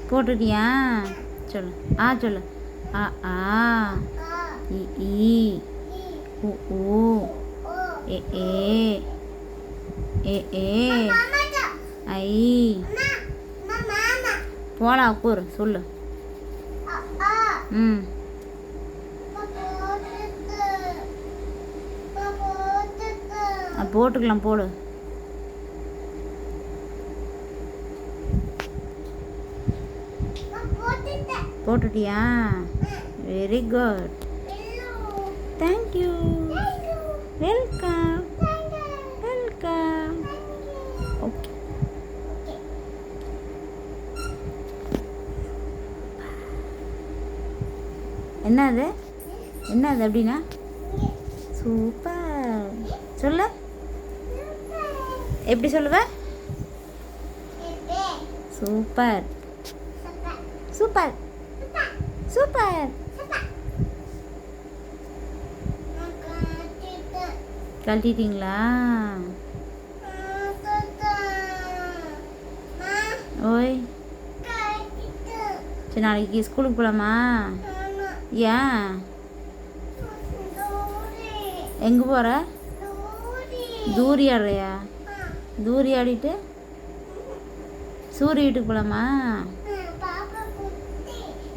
போட்டுட்டியா? சொல்லு. சொல்லு. அ ஆ இ ஈ உ ஊ எ ஏ ஏ ஏ ஐ. போலாம் உட்காரு சொல்லு. ம் போட்டுக்கலாம் போடு. போட்டுட்டியா? Very good. Thank you. Welcome. Welcome. Okay. என்னது என்னது அப்படின்னா? சூப்பர். சொல்லு. எப்படி சொல்லுவ? Super super super. கழட்டிட்டீங்களா? ஓய் சரி, நாளைக்கு ஸ்கூலுக்கு போகலாமா? ஏன்? எங்கே போகிற? தூரி ஆடுறியா? தூரி ஆடிட்டு சூரிய வீட்டுக்கு போகலாமா?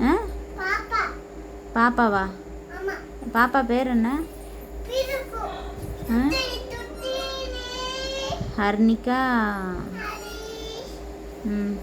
ஆ பாப்பாவா? பாப்பா பேர் என்ன? ஹர்னிகா. ம்